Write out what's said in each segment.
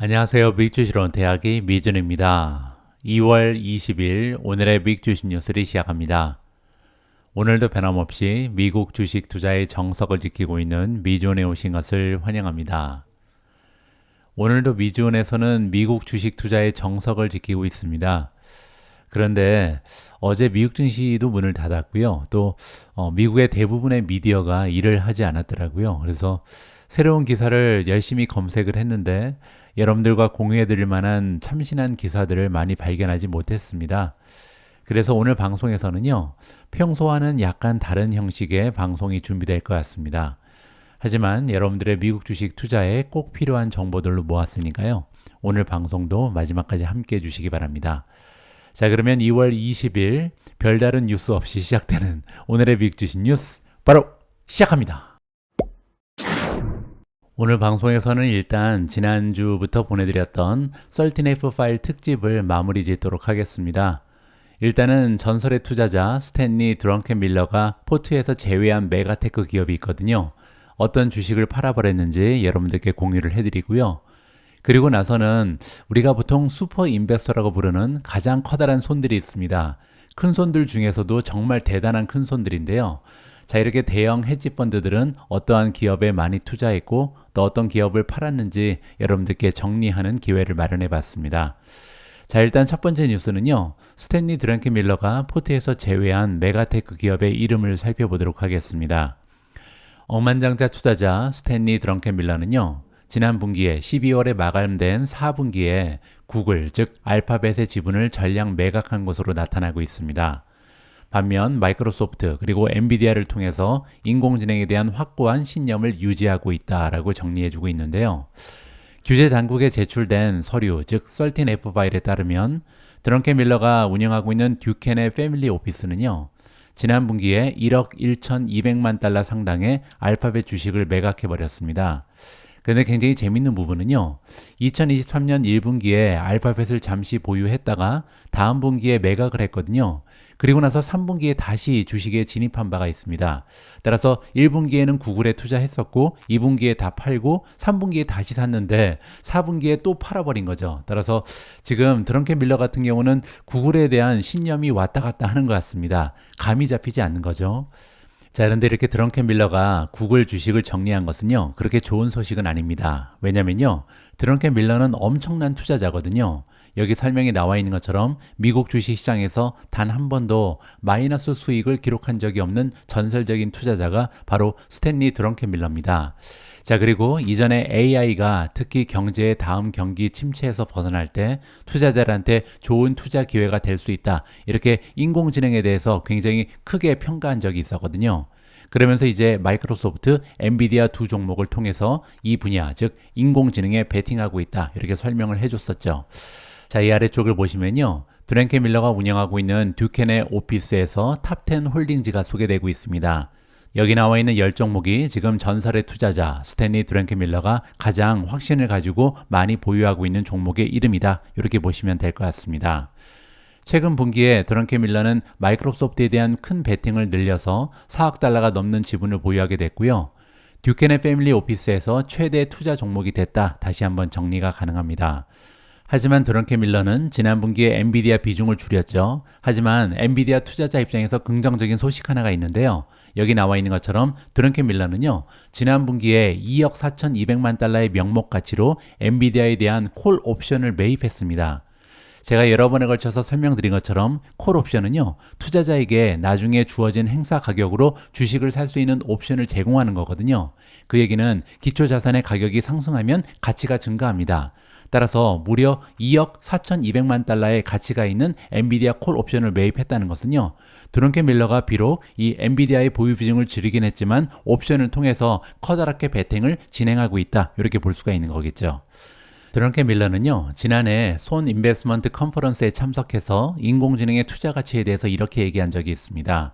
안녕하세요. 미국주식론 대학의 미준입니다. 2월 20일 오늘의 미국 주식 뉴스를 시작합니다. 오늘도 변함없이 미국 주식 투자의 정석을 지키고 있는 미준에 오신 것을 환영합니다. 오늘도 미준에서는 미국 주식 투자의 정석을 지키고 있습니다. 그런데 어제 미국 증시도 문을 닫았고요. 또 미국의 대부분의 미디어가 일을 하지 않았더라고요. 그래서 새로운 기사를 열심히 검색을 했는데 여러분들과 공유해 드릴 만한 참신한 기사들을 많이 발견하지 못했습니다. 그래서 오늘 방송에서는요, 평소와는 약간 다른 형식의 방송이 준비될 것 같습니다. 하지만 여러분들의 미국 주식 투자에 꼭 필요한 정보들로 모았으니까요. 오늘 방송도 마지막까지 함께 해주시기 바랍니다. 자, 그러면 2월 20일 별다른 뉴스 없이 시작되는 오늘의 미국 주식 뉴스 바로 시작합니다. 오늘 방송에서는 일단 지난주부터 보내드렸던 13F 파일 특집을 마무리 짓도록 하겠습니다. 일단은 전설의 투자자 스탠리 드렁켄밀러가 포트에서 제외한 메가테크 기업이 있거든요. 어떤 주식을 팔아버렸는지 여러분들께 공유를 해드리고요. 그리고 나서는 우리가 보통 슈퍼 인베스터라고 부르는 가장 커다란 손들이 있습니다. 큰 손들 중에서도 정말 대단한 큰 손들인데요. 자, 이렇게 대형 헤지 펀드들은 어떠한 기업에 많이 투자했고 또 어떤 기업을 팔았는지 여러분들께 정리하는 기회를 마련해 봤습니다. 자, 일단 첫 번째 뉴스는요. 스탠리 드렁켄밀러가 포트에서 제외한 메가테크 기업의 이름을 살펴보도록 하겠습니다. 억만장자 투자자 스탠리 드렁켄밀러는요. 지난 분기에 12월에 마감된 4분기에 구글, 즉 알파벳의 지분을 전량 매각한 것으로 나타나고 있습니다. 반면 마이크로소프트 그리고 엔비디아를 통해서 인공지능에 대한 확고한 신념을 유지하고 있다라고 정리해주고 있는데요. 규제 당국에 제출된 서류, 즉 13F 파일에 따르면 드렁켄밀러가 운영하고 있는 듀켄의 패밀리 오피스는요. 지난 분기에 1억 1,200만 달러 상당의 알파벳 주식을 매각해버렸습니다. 그런데 굉장히 재밌는 부분은요. 2023년 1분기에 알파벳을 잠시 보유했다가 다음 분기에 매각을 했거든요. 그리고 나서 3분기에 다시 주식에 진입한 바가 있습니다. 따라서 1분기에는 구글에 투자했었고 2분기에 다 팔고 3분기에 다시 샀는데 4분기에 또 팔아버린 거죠. 따라서 지금 드렁켄밀러 같은 경우는 구글에 대한 신념이 왔다 갔다 하는 것 같습니다. 감이 잡히지 않는 거죠. 자, 그런데 이렇게 드렁켄밀러가 구글 주식을 정리한 것은요, 그렇게 좋은 소식은 아닙니다. 왜냐면요, 드렁켄밀러는 엄청난 투자자거든요. 여기 설명이 나와 있는 것처럼 미국 주식시장에서 단 한 번도 마이너스 수익을 기록한 적이 없는 전설적인 투자자가 바로 스탠리 드렁켄밀러입니다. 자, 그리고 이전에 AI가 특히 경제의 다음 경기 침체에서 벗어날 때 투자자들한테 좋은 투자 기회가 될 수 있다. 이렇게 인공지능에 대해서 굉장히 크게 평가한 적이 있었거든요. 그러면서 이제 마이크로소프트, 엔비디아 두 종목을 통해서 이 분야, 즉 인공지능에 베팅하고 있다. 이렇게 설명을 해줬었죠. 자, 이 아래쪽을 보시면요. 드렁켄밀러가 운영하고 있는 듀켄의 오피스에서 탑10 홀딩지가 소개되고 있습니다. 여기 나와 있는 10종목이 지금 전설의 투자자 스탠리 드렁켄밀러가 가장 확신을 가지고 많이 보유하고 있는 종목의 이름이다. 이렇게 보시면 될 것 같습니다. 최근 분기에 드렁켄밀러는 마이크로소프트에 대한 큰 베팅을 늘려서 4억 달러가 넘는 지분을 보유하게 됐고요. 듀켄의 패밀리 오피스에서 최대 투자 종목이 됐다. 다시 한번 정리가 가능합니다. 하지만 드렁켄밀러는 지난 분기에 엔비디아 비중을 줄였죠. 하지만 엔비디아 투자자 입장에서 긍정적인 소식 하나가 있는데요. 여기 나와 있는 것처럼 드렁켄밀러는요. 지난 분기에 2억 4,200만 달러의 명목 가치로 엔비디아에 대한 콜 옵션을 매입했습니다. 제가 여러 번에 걸쳐서 설명드린 것처럼 콜 옵션은요. 투자자에게 나중에 주어진 행사 가격으로 주식을 살 수 있는 옵션을 제공하는 거거든요. 그 얘기는 기초자산의 가격이 상승하면 가치가 증가합니다. 따라서 무려 2억 4,200만 달러의 가치가 있는 엔비디아 콜 옵션을 매입했다는 것은요. 드렁켄밀러가 비록 이 엔비디아의 보유 비중을 줄이긴 했지만 옵션을 통해서 커다랗게 베팅을 진행하고 있다. 이렇게 볼 수가 있는 거겠죠. 드렁켄밀러는요. 지난해 손 인베스먼트 컨퍼런스에 참석해서 인공지능의 투자 가치에 대해서 이렇게 얘기한 적이 있습니다.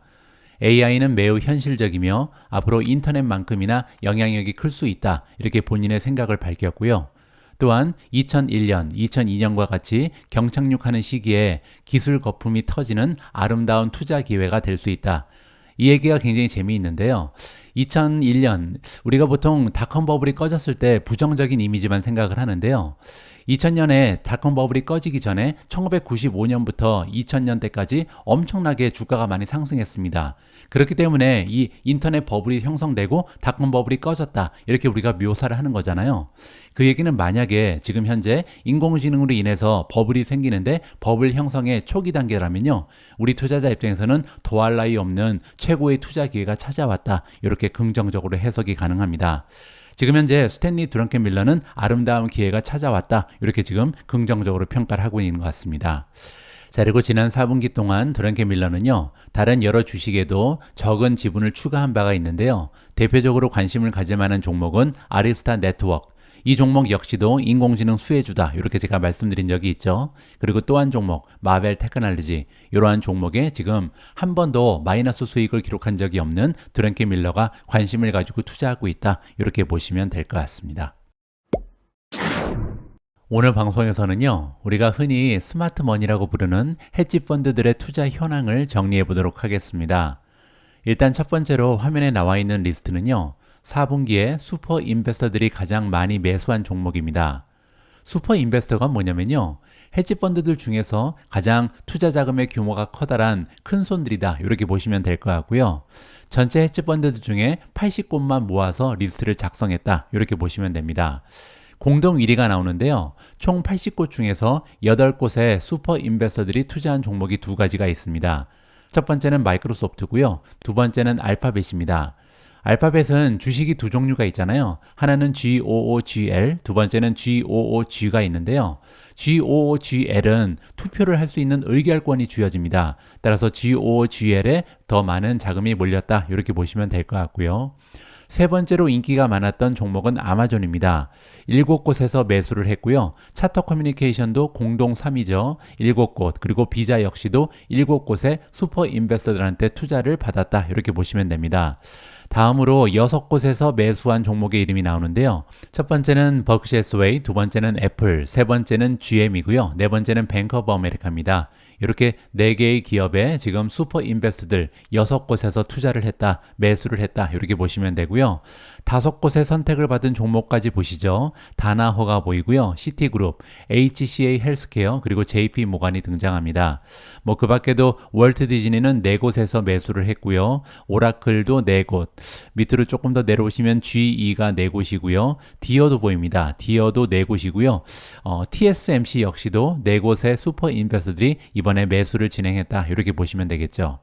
AI는 매우 현실적이며 앞으로 인터넷만큼이나 영향력이 클 수 있다. 이렇게 본인의 생각을 밝혔고요. 또한 2001년, 2002년과 같이 경착륙하는 시기에 기술 거품이 터지는 아름다운 투자 기회가 될 수 있다. 이 얘기가 굉장히 재미있는데요. 2001년 우리가 보통 닷컴 버블이 꺼졌을 때 부정적인 이미지만 생각을 하는데요. 2000년에 닷컴 버블이 꺼지기 전에 1995년부터 2000년대까지 엄청나게 주가가 많이 상승했습니다. 그렇기 때문에 이 인터넷 버블이 형성되고 닷컴 버블이 꺼졌다, 이렇게 우리가 묘사를 하는 거잖아요. 그 얘기는 만약에 지금 현재 인공지능으로 인해서 버블이 생기는데 버블 형성의 초기 단계라면요, 우리 투자자 입장에서는 더할 나위 없는 최고의 투자 기회가 찾아왔다, 이렇게 긍정적으로 해석이 가능합니다. 지금 현재 스탠리 드렁켄밀러는 아름다운 기회가 찾아왔다, 이렇게 지금 긍정적으로 평가를 하고 있는 것 같습니다. 자, 그리고 지난 4분기 동안 드렁켄밀러는요, 다른 여러 주식에도 적은 지분을 추가한 바가 있는데요, 대표적으로 관심을 가질 만한 종목은 아리스타 네트워크, 이 종목 역시도 인공지능 수혜주다, 이렇게 제가 말씀드린 적이 있죠. 그리고 또 한 종목 마벨 테크놀로지, 이러한 종목에 지금 한 번도 마이너스 수익을 기록한 적이 없는 드렁켄밀러가 관심을 가지고 투자하고 있다, 이렇게 보시면 될 것 같습니다. 오늘 방송에서는요, 우리가 흔히 스마트 머니라고 부르는 헤지 펀드들의 투자 현황을 정리해 보도록 하겠습니다. 일단 첫 번째로 화면에 나와 있는 리스트는요, 4분기에 슈퍼 인베스터들이 가장 많이 매수한 종목입니다. 슈퍼 인베스터가 뭐냐면요, 헤지 펀드들 중에서 가장 투자 자금의 규모가 커다란 큰 손들이다, 이렇게 보시면 될 것 같고요. 전체 헤지 펀드들 중에 80곳만 모아서 리스트를 작성했다, 이렇게 보시면 됩니다. 공동 1위가 나오는데요, 총 80곳 중에서 8곳의 슈퍼 인베스터들이 투자한 종목이 두 가지가 있습니다. 첫 번째는 마이크로소프트고요, 두 번째는 알파벳입니다. 알파벳은 주식이 두 종류가 있잖아요. 하나는 GOOGL, 두 번째는 GOOG가 있는데요. GOOGL은 투표를 할 수 있는 의결권이 주어집니다. 따라서 GOOGL에 더 많은 자금이 몰렸다, 이렇게 보시면 될 것 같고요. 세 번째로 인기가 많았던 종목은 아마존입니다. 7곳에서 매수를 했고요. 차터 커뮤니케이션도 공동 3위죠. 7곳, 그리고 비자 역시도 7곳의 슈퍼 인베스터들한테 투자를 받았다, 이렇게 보시면 됩니다. 다음으로 6곳에서 매수한 종목의 이름이 나오는데요. 첫 번째는 버크셔 해서웨이, 두 번째는 애플, 세 번째는 GM이고요. 네 번째는 뱅크 오브 아메리카입니다. 이렇게 4개의 기업에 지금 슈퍼 인베스트들 6곳에서 투자를 했다, 매수를 했다, 이렇게 보시면 되고요. 5곳의 선택을 받은 종목까지 보시죠. 다나호가 보이고요. 시티그룹, HCA 헬스케어, 그리고 JP 모간이 등장합니다. 뭐 그 밖에도 월트 디즈니는 4곳에서 매수를 했고요. 오라클도 4곳, 밑으로 조금 더 내려오시면 GE가 4곳이고요. 디어도 보입니다. 디어도 4곳이고요. TSMC 역시도 4곳의 슈퍼 인베스트들이 이번에 매수를 진행했다, 이렇게 보시면 되겠죠.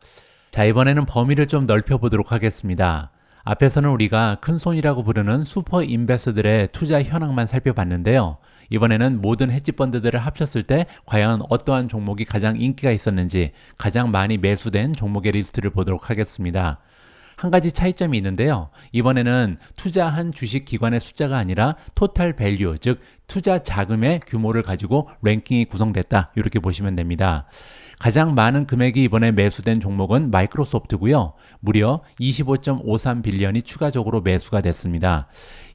자, 이번에는 범위를 좀 넓혀 보도록 하겠습니다. 앞에서는 우리가 큰손이라고 부르는 슈퍼 인베스터들의 투자 현황만 살펴봤는데요. 이번에는 모든 헤지 펀드들을 합쳤을 때 과연 어떠한 종목이 가장 인기가 있었는지, 가장 많이 매수된 종목의 리스트를 보도록 하겠습니다. 한 가지 차이점이 있는데요. 이번에는 투자한 주식 기관의 숫자가 아니라 토탈 밸류, 즉 투자 자금의 규모를 가지고 랭킹이 구성됐다, 이렇게 보시면 됩니다. 가장 많은 금액이 이번에 매수된 종목은 마이크로소프트고요. 무려 25.53 빌리언이 추가적으로 매수가 됐습니다.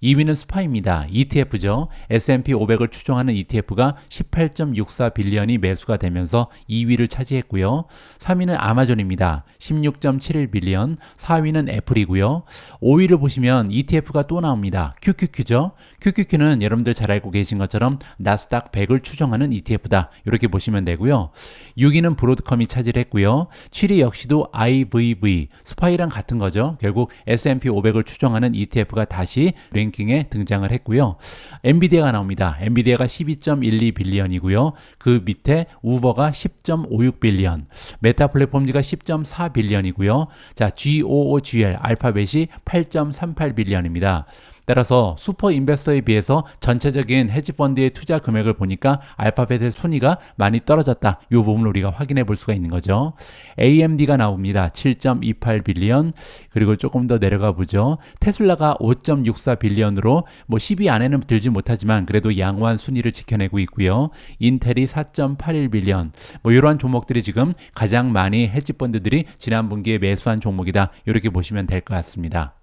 2위는 스파입니다. ETF죠. S&P 500을 추종하는 ETF가 18.64 빌리언이 매수가 되면서 2위를 차지했고요. 3위는 아마존입니다. 16.71 빌리언, 4위는 애플이고요. 5위를 보시면 ETF가 또 나옵니다. QQQ죠. QQQ는 여러분들 잘 알고 계신 것처럼 나스닥 100을 추종하는 ETF다, 이렇게 보시면 되고요. 6위는 브로드컴이 차지했고요. 7위 역시도 IVV, 스파이랑 같은 거죠. 결국 S&P 500을 추종하는 ETF가 다시 랭킹에 등장을 했고요. 엔비디아가 나옵니다. 엔비디아가 12.12 빌리언이고요. 그 밑에 우버가 10.56 빌리언, 메타 플랫폼즈가 10.4 빌리언이고요. 자, GOOGL, 알파벳이 8.38 빌리언입니다. 따라서 슈퍼 인베스터에 비해서 전체적인 헤지펀드의 투자 금액을 보니까 알파벳의 순위가 많이 떨어졌다, 이 부분을 우리가 확인해 볼 수가 있는 거죠. AMD가 나옵니다. 7.28 빌리언, 그리고 조금 더 내려가 보죠. 테슬라가 5.64 빌리언으로 뭐 10위 안에는 들지 못하지만 그래도 양호한 순위를 지켜내고 있고요. 인텔이 4.81 빌리언, 뭐 이러한 종목들이 지금 가장 많이 헤지펀드들이 지난 분기에 매수한 종목이다, 이렇게 보시면 될 것 같습니다.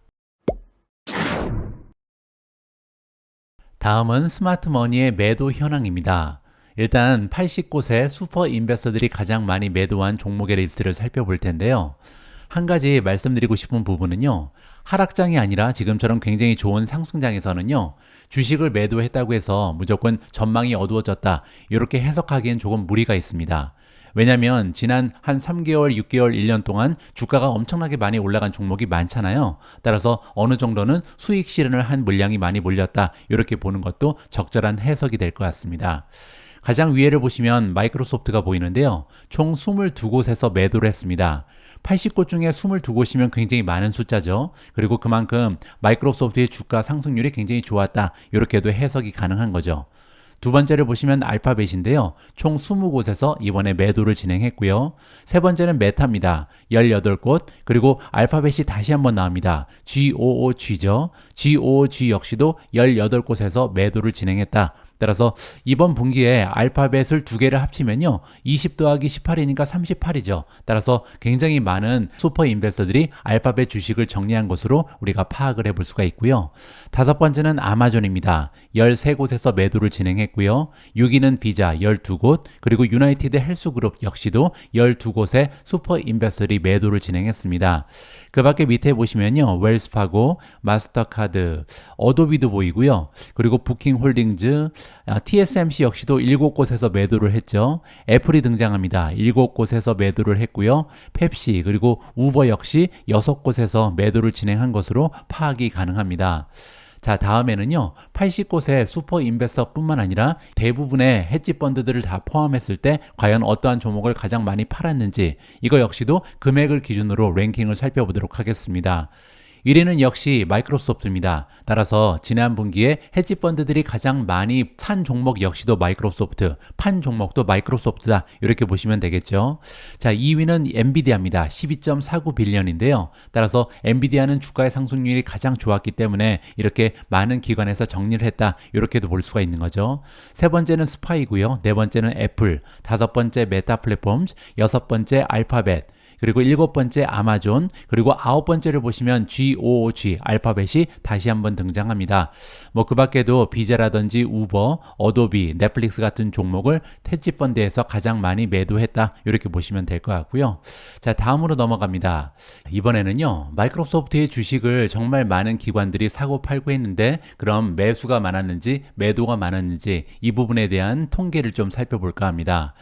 다음은 스마트 머니의 매도 현황입니다. 일단 80곳의 슈퍼 인베스터들이 가장 많이 매도한 종목의 리스트를 살펴볼 텐데요. 한 가지 말씀드리고 싶은 부분은요, 하락장이 아니라 지금처럼 굉장히 좋은 상승장에서는요, 주식을 매도했다고 해서 무조건 전망이 어두워졌다, 이렇게 해석하기엔 조금 무리가 있습니다. 왜냐면 지난 한 3개월, 6개월, 1년 동안 주가가 엄청나게 많이 올라간 종목이 많잖아요. 따라서 어느 정도는 수익 실현을 한 물량이 많이 몰렸다, 이렇게 보는 것도 적절한 해석이 될 것 같습니다. 가장 위에를 보시면 마이크로소프트가 보이는데요. 총 22곳에서 매도를 했습니다. 80곳 중에 22곳이면 굉장히 많은 숫자죠. 그리고 그만큼 마이크로소프트의 주가 상승률이 굉장히 좋았다, 이렇게도 해석이 가능한 거죠. 두 번째를 보시면 알파벳인데요. 총 20곳에서 이번에 매도를 진행했고요. 세 번째는 메타입니다. 18곳, 그리고 알파벳이 다시 한번 나옵니다. GOOG죠. GOOG 역시도 18곳에서 매도를 진행했다. 따라서 이번 분기에 알파벳을 두 개를 합치면요, 20 더하기 18이니까 38이죠. 따라서 굉장히 많은 슈퍼 인베스터들이 알파벳 주식을 정리한 것으로 우리가 파악을 해볼 수가 있고요. 다섯 번째는 아마존입니다. 13곳에서 매도를 진행했고요. 6위는 비자 12곳, 그리고 유나이티드 헬스그룹 역시도 12곳에 슈퍼 인베스터들이 매도를 진행했습니다. 그 밖에 밑에 보시면요, 웰스파고, 마스터카드, 어도비도 보이고요. 그리고 부킹홀딩즈, TSMC 역시도 7곳에서 매도를 했죠. 애플이 등장합니다. 7곳에서 매도를 했고요. 펩시, 그리고 우버 역시 6곳에서 매도를 진행한 것으로 파악이 가능합니다. 자, 다음에는요, 80곳의 슈퍼 인베스터 뿐만 아니라 대부분의 헤지 펀드들을 다 포함했을 때 과연 어떠한 종목을 가장 많이 팔았는지, 이거 역시도 금액을 기준으로 랭킹을 살펴보도록 하겠습니다. 1위는 역시 마이크로소프트입니다. 따라서 지난 분기에 헤지 펀드들이 가장 많이 산 종목 역시도 마이크로소프트, 판 종목도 마이크로소프트다, 이렇게 보시면 되겠죠. 자, 2위는 엔비디아입니다. 12.49 빌리언인데요. 따라서 엔비디아는 주가의 상승률이 가장 좋았기 때문에 이렇게 많은 기관에서 정리를 했다, 이렇게도 볼 수가 있는 거죠. 세 번째는 스파이고요. 네 번째는 애플, 다섯 번째 메타 플랫폼즈, 여섯 번째 알파벳, 그리고 일곱 번째 아마존, 그리고 아홉 번째를 보시면 GOOG, 알파벳이 다시 한번 등장합니다. 뭐 그 밖에도 비자라든지 우버, 어도비, 넷플릭스 같은 종목을 헤지 펀드에서 가장 많이 매도했다, 이렇게 보시면 될 것 같고요. 자, 다음으로 넘어갑니다. 이번에는요, 마이크로소프트의 주식을 정말 많은 기관들이 사고 팔고 했는데 그럼 매수가 많았는지 매도가 많았는지 이 부분에 대한 통계를 좀 살펴볼까 합니다.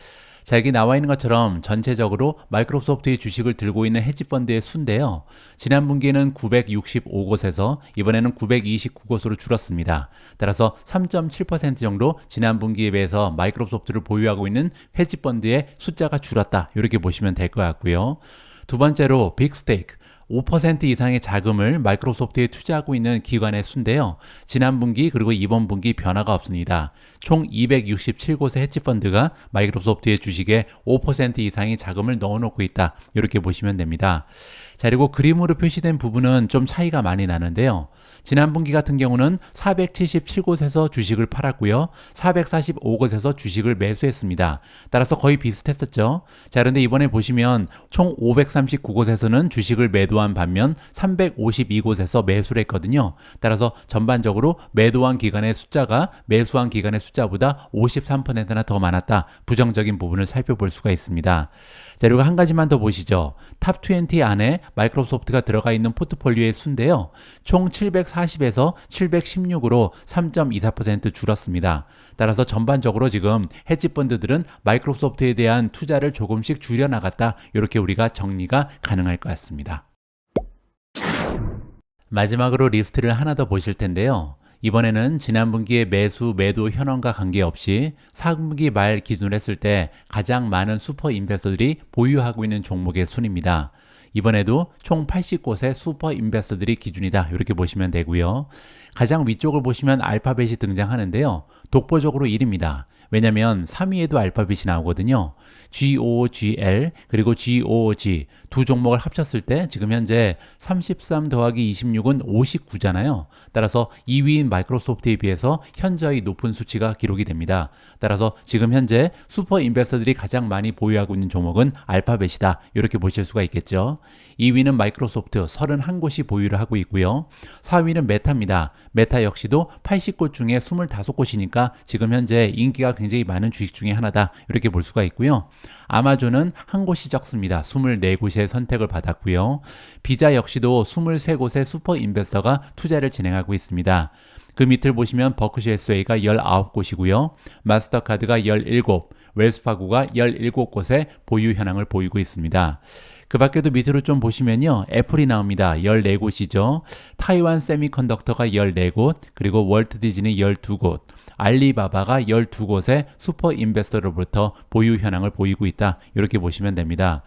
자, 여기 나와 있는 것처럼 전체적으로 마이크로소프트의 주식을 들고 있는 헤지펀드의 수인데요. 지난 분기에는 965곳에서 이번에는 929곳으로 줄었습니다. 따라서 3.7% 정도 지난 분기에 비해서 마이크로소프트를 보유하고 있는 헤지펀드의 숫자가 줄었다, 이렇게 보시면 될 것 같고요. 두 번째로 빅스테이크, 5% 이상의 자금을 마이크로소프트에 투자하고 있는 기관의 수인데요. 지난 분기 그리고 이번 분기 변화가 없습니다. 총 267곳의 헤지펀드가 마이크로소프트의 주식에 5% 이상의 자금을 넣어놓고 있다, 이렇게 보시면 됩니다. 자, 그리고 그림으로 표시된 부분은 좀 차이가 많이 나는데요. 지난 분기 같은 경우는 477곳에서 주식을 팔았고요. 445곳에서 주식을 매수했습니다. 따라서 거의 비슷했었죠. 자, 그런데 이번에 보시면 총 539곳에서는 주식을 매도한 반면 352곳에서 매수를 했거든요. 따라서 전반적으로 매도한 기관의 숫자가 매수한 기관의 숫자보다 53%나 더 많았다, 부정적인 부분을 살펴볼 수가 있습니다. 자, 그리고 한 가지만 더 보시죠. 탑 20 안에 마이크로소프트가 들어가 있는 포트폴리오의 수인데요. 총 740에서 716으로 3.24% 줄었습니다. 따라서 전반적으로 지금 헤지펀드들은 마이크로소프트에 대한 투자를 조금씩 줄여나갔다, 이렇게 우리가 정리가 가능할 것 같습니다. 마지막으로 리스트를 하나 더 보실 텐데요. 이번에는 지난 분기의 매수, 매도 현황과 관계없이 4분기 말 기준으로 했을 때 가장 많은 슈퍼 인베스터들이 보유하고 있는 종목의 순입니다. 이번에도 총 80곳의 슈퍼 인베스터들이 기준이다, 이렇게 보시면 되고요. 가장 위쪽을 보시면 알파벳이 등장하는데요. 독보적으로 1위입니다. 왜냐면 3위에도 알파벳이 나오거든요. GOGL 그리고 GOG 두 종목을 합쳤을 때 지금 현재 33 더하기 26은 59잖아요. 따라서 2위인 마이크로소프트에 비해서 현저히 높은 수치가 기록이 됩니다. 따라서 지금 현재 슈퍼 인베스터들이 가장 많이 보유하고 있는 종목은 알파벳이다, 이렇게 보실 수가 있겠죠. 2위는 마이크로소프트 31곳이 보유를 하고 있고요. 4위는 메타입니다. 메타 역시도 80곳 중에 25곳이니까 지금 현재 인기가 굉장히 많은 주식 중에 하나다. 이렇게 볼 수가 있고요. 아마존은 한 곳이 적습니다. 24곳의 선택을 받았고요. 비자 역시도 23곳의 슈퍼 인베스터가 투자를 진행하고 있습니다. 그 밑을 보시면 버크셔 해서웨이가 19곳이고요. 마스터카드가 17, 웰스파고가 17곳의 보유 현황을 보이고 있습니다. 그 밖에도 밑으로 좀 보시면요. 애플이 나옵니다. 14곳이죠. 타이완 세미컨덕터가 14곳, 그리고 월트 디즈니 12곳, 알리바바가 12곳의 슈퍼 인베스터로부터 보유 현황을 보이고 있다. 이렇게 보시면 됩니다.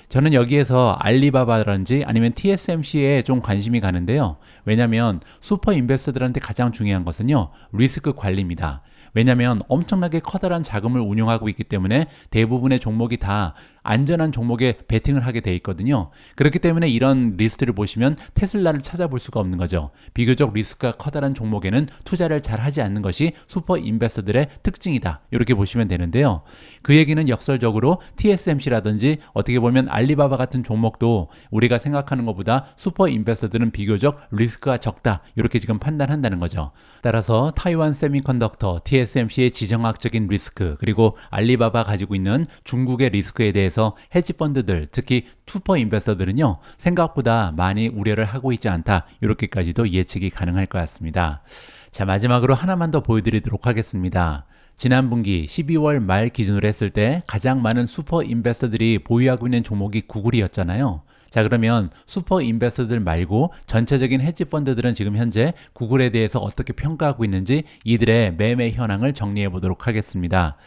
저는 여기에서 알리바바라든지 아니면 TSMC에 좀 관심이 가는데요. 왜냐하면 슈퍼 인베스터들한테 가장 중요한 것은요. 리스크 관리입니다. 왜냐하면 엄청나게 커다란 자금을 운용하고 있기 때문에 대부분의 종목이 다 안전한 종목에 베팅을 하게 돼 있거든요. 그렇기 때문에 이런 리스트를 보시면 테슬라를 찾아볼 수가 없는 거죠. 비교적 리스크가 커다란 종목에는 투자를 잘 하지 않는 것이 슈퍼 인베스터들의 특징이다. 이렇게 보시면 되는데요. 그 얘기는 역설적으로 TSMC라든지 어떻게 보면 알리바바 같은 종목도 우리가 생각하는 것보다 슈퍼 인베스터들은 비교적 리스크가 적다. 이렇게 지금 판단한다는 거죠. 따라서 타이완 세미컨덕터, TSMC의 지정학적인 리스크, 그리고 알리바바 가지고 있는 중국의 리스크에 대해서 헤지펀드들, 특히 슈퍼 인베스터들은요, 생각보다 많이 우려를 하고 있지 않다. 이렇게까지도 예측이 가능할 것 같습니다. 자, 마지막으로 하나만 더 보여드리도록 하겠습니다. 지난 분기 12월 말 기준으로 했을 때 가장 많은 슈퍼 인베스터들이 보유하고 있는 종목이 구글이었잖아요. 자, 그러면 슈퍼 인베스터들 말고 전체적인 헤지펀드들은 지금 현재 구글에 대해서 어떻게 평가하고 있는지 이들의 매매 현황을 정리해 보도록 하겠습니다.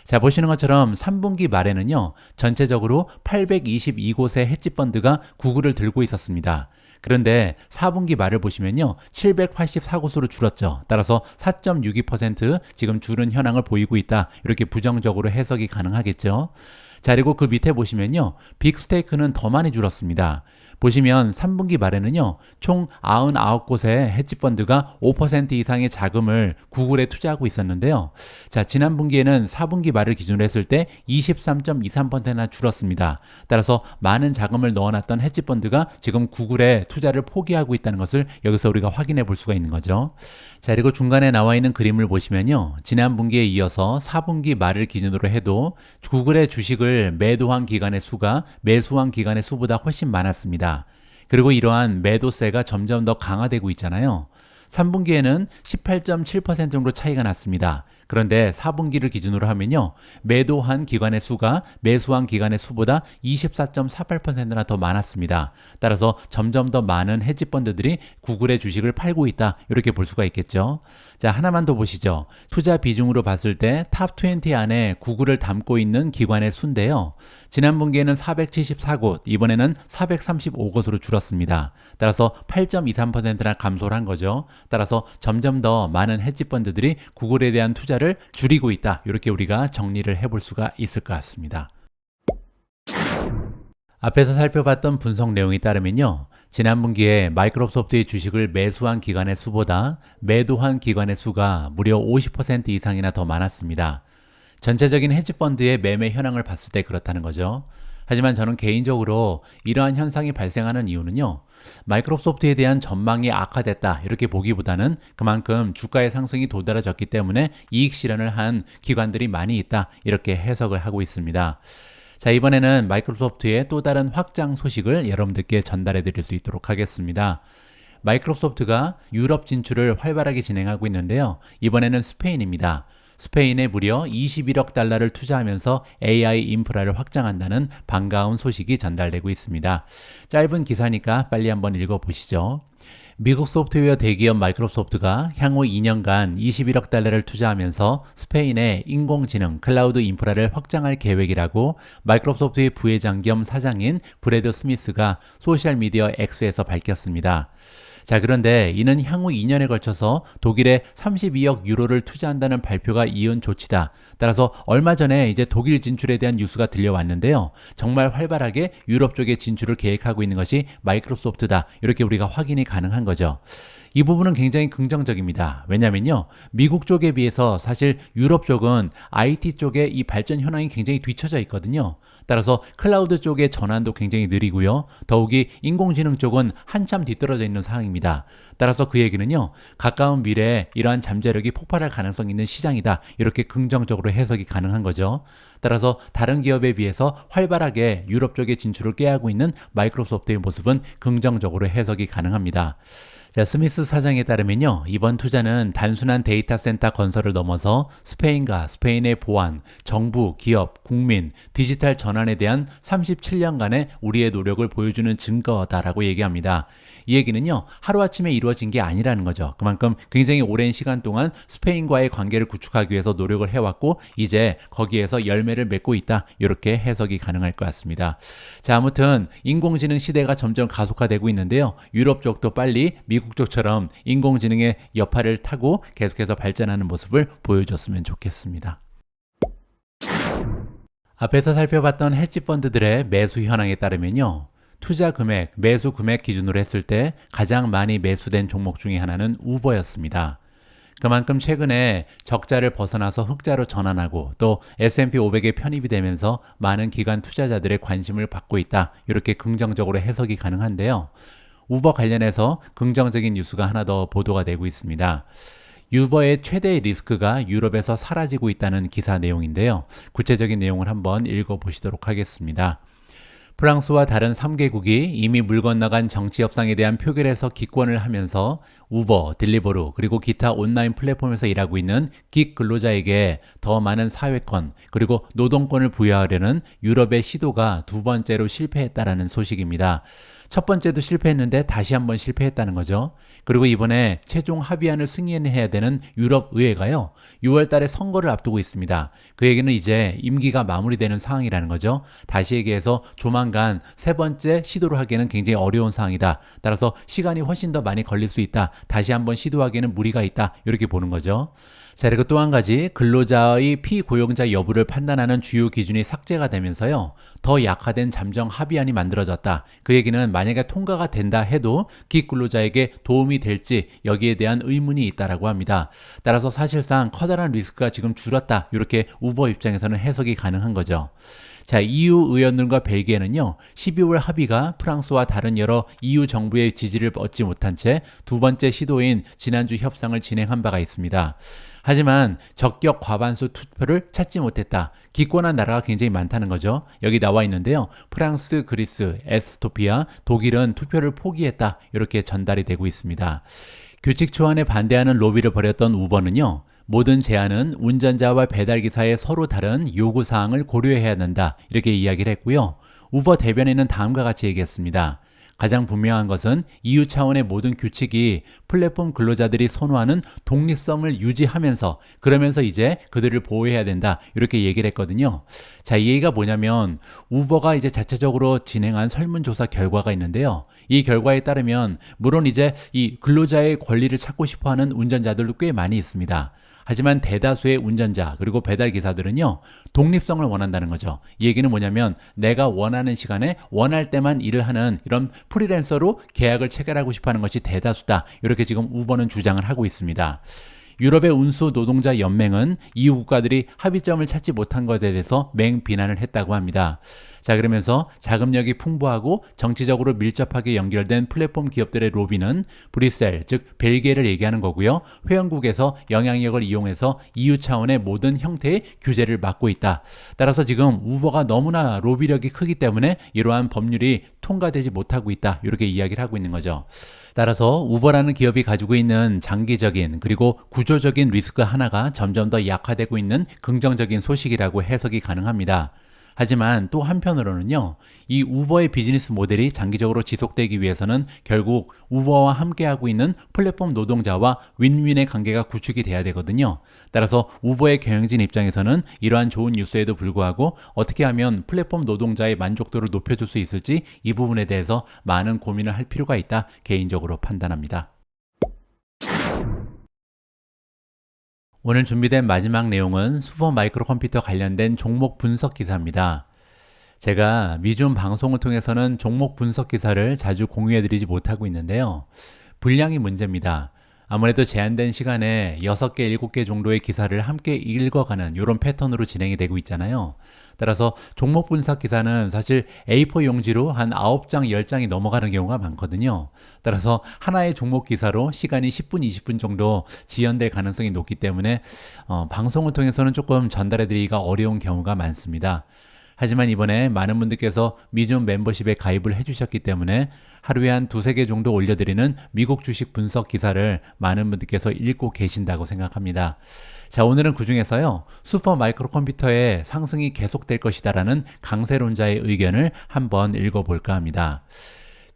자, 보시는 것처럼 3분기 말에는요, 전체적으로 822곳의 헤지펀드가 구글을 들고 있었습니다. 그런데 4분기 말을 보시면요, 784곳으로 줄었죠. 따라서 4.62% 지금 줄은 현황을 보이고 있다. 이렇게 부정적으로 해석이 가능하겠죠. 자, 그리고 그 밑에 보시면요, 빅스테이크는 더 많이 줄었습니다. 보시면 3분기 말에는요, 총 99곳의 헤지펀드가 5% 이상의 자금을 구글에 투자하고 있었는데요. 자, 지난 분기에는 4분기 말을 기준으로 했을 때 23.23%나 줄었습니다. 따라서 많은 자금을 넣어놨던 헤지펀드가 지금 구글에 투자를 포기하고 있다는 것을 여기서 우리가 확인해 볼 수가 있는 거죠. 자, 그리고 중간에 나와 있는 그림을 보시면요, 지난 분기에 이어서 4분기 말을 기준으로 해도 구글의 주식을 매도한 기관의 수가 매수한 기관의 수보다 훨씬 많았습니다. 그리고 이러한 매도세가 점점 더 강화되고 있잖아요. 3분기에는 18.7% 정도 차이가 났습니다. 그런데 4분기를 기준으로 하면요, 매도한 기관의 수가 매수한 기관의 수보다 24.48%나 더 많았습니다. 따라서 점점 더 많은 헤지펀드들이 구글의 주식을 팔고 있다. 이렇게 볼 수가 있겠죠. 자, 하나만 더 보시죠. 투자 비중으로 봤을 때 탑 20 안에 구글을 담고 있는 기관의 수인데요. 지난 분기에는 474곳, 이번에는 435곳으로 줄었습니다. 따라서 8.23%나 감소를 한 거죠. 따라서 점점 더 많은 헤지펀드들이 구글에 대한 투자를 줄이고 있다. 이렇게 우리가 정리를 해볼 수가 있을 것 같습니다. 앞에서 살펴봤던 분석 내용에 따르면요, 지난 분기에 마이크로소프트의 주식을 매수한 기관의 수보다 매도한 기관의 수가 무려 50% 이상이나 더 많았습니다. 전체적인 헤지펀드의 매매 현황을 봤을 때 그렇다는 거죠. 하지만 저는 개인적으로 이러한 현상이 발생하는 이유는요, 마이크로소프트에 대한 전망이 악화됐다 이렇게 보기보다는 그만큼 주가의 상승이 도드라졌기 때문에 이익 실현을 한 기관들이 많이 있다 이렇게 해석을 하고 있습니다. 자, 이번에는 마이크로소프트의 또 다른 확장 소식을 여러분들께 전달해 드릴 수 있도록 하겠습니다. 마이크로소프트가 유럽 진출을 활발하게 진행하고 있는데요, 이번에는 스페인입니다. 스페인에 무려 21억 달러를 투자하면서 AI 인프라를 확장한다는 반가운 소식이 전달되고 있습니다. 짧은 기사니까 빨리 한번 읽어보시죠. 미국 소프트웨어 대기업 마이크로소프트가 향후 2년간 21억 달러를 투자하면서 스페인의 인공지능 클라우드 인프라를 확장할 계획이라고 마이크로소프트의 부회장 겸 사장인 브래드 스미스가 소셜미디어 X에서 밝혔습니다. 자, 그런데 이는 향후 2년에 걸쳐서 독일에 32억 유로를 투자한다는 발표가 이은 조치다. 따라서 얼마 전에 이제 독일 진출에 대한 뉴스가 들려왔는데요, 정말 활발하게 유럽 쪽에 진출을 계획하고 있는 것이 마이크로소프트다. 이렇게 우리가 확인이 가능한 거죠. 이 부분은 굉장히 긍정적입니다. 왜냐면요, 미국 쪽에 비해서 사실 유럽 쪽은 IT 쪽에 이 발전 현황이 굉장히 뒤처져 있거든요. 따라서 클라우드 쪽의 전환도 굉장히 느리고요. 더욱이 인공지능 쪽은 한참 뒤떨어져 있는 상황입니다. 따라서 그 얘기는요, 가까운 미래에 이러한 잠재력이 폭발할 가능성이 있는 시장이다. 이렇게 긍정적으로 해석이 가능한 거죠. 따라서 다른 기업에 비해서 활발하게 유럽 쪽에 진출을 꾀하고 있는 마이크로소프트의 모습은 긍정적으로 해석이 가능합니다. 자, 스미스 사장에 따르면요, 이번 투자는 단순한 데이터 센터 건설을 넘어서 스페인과 스페인의 보안, 정부, 기업, 국민, 디지털 전환에 대한 37년간의 우리의 노력을 보여주는 증거다라고 얘기합니다. 이 얘기는요, 하루아침에 이루어진 게 아니라는 거죠. 그만큼 굉장히 오랜 시간 동안 스페인과의 관계를 구축하기 위해서 노력을 해왔고, 이제 거기에서 열매를 맺고 있다. 이렇게 해석이 가능할 것 같습니다. 자, 아무튼 인공지능 시대가 점점 가속화되고 있는데요. 유럽 쪽도 빨리 미국 쪽처럼 인공지능의 여파를 타고 계속해서 발전하는 모습을 보여줬으면 좋겠습니다. 앞에서 살펴봤던 헤지펀드들의 매수 현황에 따르면요, 투자 금액, 매수 금액 기준으로 했을 때 가장 많이 매수된 종목 중에 하나는 우버였습니다. 그만큼 최근에 적자를 벗어나서 흑자로 전환하고 또 S&P 500에 편입이 되면서 많은 기관 투자자들의 관심을 받고 있다. 이렇게 긍정적으로 해석이 가능한데요. 우버 관련해서 긍정적인 뉴스가 하나 더 보도가 되고 있습니다. 우버의 최대 리스크가 유럽에서 사라지고 있다는 기사 내용인데요. 구체적인 내용을 한번 읽어보시도록 하겠습니다. 프랑스와 다른 3개국이 이미 물 건너간 정치 협상에 대한 표결에서 기권을 하면서 우버, 딜리버루, 그리고 기타 온라인 플랫폼에서 일하고 있는 긱 근로자에게 더 많은 사회권, 그리고 노동권을 부여하려는 유럽의 시도가 두 번째로 실패했다라는 소식입니다. 첫 번째도 실패했는데 다시 한번 실패했다는 거죠. 그리고 이번에 최종 합의안을 승인해야 되는 유럽 의회가요, 6월 달에 선거를 앞두고 있습니다. 그 얘기는 이제 임기가 마무리되는 상황이라는 거죠. 다시 얘기해서 조만간 세 번째 시도를 하기에는 굉장히 어려운 상황이다. 따라서 시간이 훨씬 더 많이 걸릴 수 있다. 다시 한번 시도하기에는 무리가 있다. 이렇게 보는 거죠. 자, 그리고 또 한 가지, 근로자의 피고용자 여부를 판단하는 주요 기준이 삭제가 되면서요, 더 약화된 잠정 합의안이 만들어졌다. 그 얘기는 만약에 통과가 된다 해도 기근로자에게 도움이 될지 여기에 대한 의문이 있다라고 합니다. 따라서 사실상 커다란 리스크가 지금 줄었다. 이렇게 우버 입장에서는 해석이 가능한 거죠. 자, EU 의원들과 벨기에는요, 12월 합의가 프랑스와 다른 여러 EU 정부의 지지를 얻지 못한 채 두 번째 시도인 지난주 협상을 진행한 바가 있습니다. 하지만 적격 과반수 투표를 찾지 못했다. 기권한 나라가 굉장히 많다는 거죠. 여기 나와 있는데요. 프랑스, 그리스, 에스토피아, 독일은 투표를 포기했다. 이렇게 전달이 되고 있습니다. 규칙 초안에 반대하는 로비를 벌였던 우버는요, 모든 제안은 운전자와 배달기사의 서로 다른 요구사항을 고려해야 한다. 이렇게 이야기를 했고요. 우버 대변인은 다음과 같이 얘기했습니다. 가장 분명한 것은 EU 차원의 모든 규칙이 플랫폼 근로자들이 선호하는 독립성을 유지하면서 그러면서 이제 그들을 보호해야 된다. 이렇게 얘기를 했거든요. 자, 이 얘기가 뭐냐면 우버가 이제 자체적으로 진행한 설문조사 결과가 있는데요. 이 결과에 따르면 물론 이제 이 근로자의 권리를 찾고 싶어하는 운전자들도 꽤 많이 있습니다. 하지만 대다수의 운전자 그리고 배달기사들은요, 독립성을 원한다는 거죠. 이 얘기는 뭐냐면 내가 원하는 시간에 원할 때만 일을 하는 이런 프리랜서로 계약을 체결하고 싶어하는 것이 대다수다. 이렇게 지금 우버는 주장을 하고 있습니다. 유럽의 운수 노동자 연맹은 EU 국가들이 합의점을 찾지 못한 것에 대해서 맹비난을 했다고 합니다. 자, 그러면서 자금력이 풍부하고 정치적으로 밀접하게 연결된 플랫폼 기업들의 로비는 브뤼셀, 즉 벨기에를 얘기하는 거고요. 회원국에서 영향력을 이용해서 EU 차원의 모든 형태의 규제를 막고 있다. 따라서 지금 우버가 너무나 로비력이 크기 때문에 이러한 법률이 통과되지 못하고 있다. 이렇게 이야기를 하고 있는 거죠. 따라서 우버라는 기업이 가지고 있는 장기적인 그리고 구조적인 리스크 하나가 점점 더 약화되고 있는 긍정적인 소식이라고 해석이 가능합니다. 하지만 또 한편으로는요, 이 우버의 비즈니스 모델이 장기적으로 지속되기 위해서는 결국 우버와 함께하고 있는 플랫폼 노동자와 윈윈의 관계가 구축이 돼야 되거든요. 따라서 우버의 경영진 입장에서는 이러한 좋은 뉴스에도 불구하고 어떻게 하면 플랫폼 노동자의 만족도를 높여줄 수 있을지 이 부분에 대해서 많은 고민을 할 필요가 있다, 개인적으로 판단합니다. 오늘 준비된 마지막 내용은 슈퍼마이크로 컴퓨터 관련된 종목 분석 기사입니다. 제가 미중 방송을 통해서는 종목 분석 기사를 자주 공유해드리지 못하고 있는데요. 분량이 문제입니다. 아무래도 제한된 시간에 6개, 7개 정도의 기사를 함께 읽어가는 이런 패턴으로 진행이 되고 있잖아요. 따라서 종목 분석 기사는 사실 A4 용지로 한 9장, 10장이 넘어가는 경우가 많거든요. 따라서 하나의 종목 기사로 시간이 10분, 20분 정도 지연될 가능성이 높기 때문에 방송을 통해서는 조금 전달해드리기가 어려운 경우가 많습니다. 하지만 이번에 많은 분들께서 미줌 멤버십에 가입을 해주셨기 때문에 하루에 한 2-3개 정도 올려드리는 미국 주식 분석 기사를 많은 분들께서 읽고 계신다고 생각합니다. 자, 오늘은 그 중에서요, 슈퍼 마이크로 컴퓨터의 상승이 계속될 것이다라는 강세론자의 의견을 한번 읽어볼까 합니다.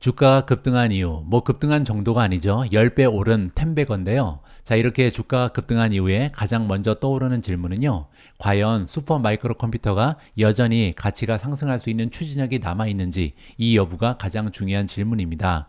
주가가 급등한 이유, 급등한 정도가 아니죠. 10배 오른 텐베거인데요. 자, 이렇게 주가가 급등한 이후에 가장 먼저 떠오르는 질문은요. 과연 슈퍼 마이크로 컴퓨터가 여전히 가치가 상승할 수 있는 추진력이 남아있는지, 이 여부가 가장 중요한 질문입니다.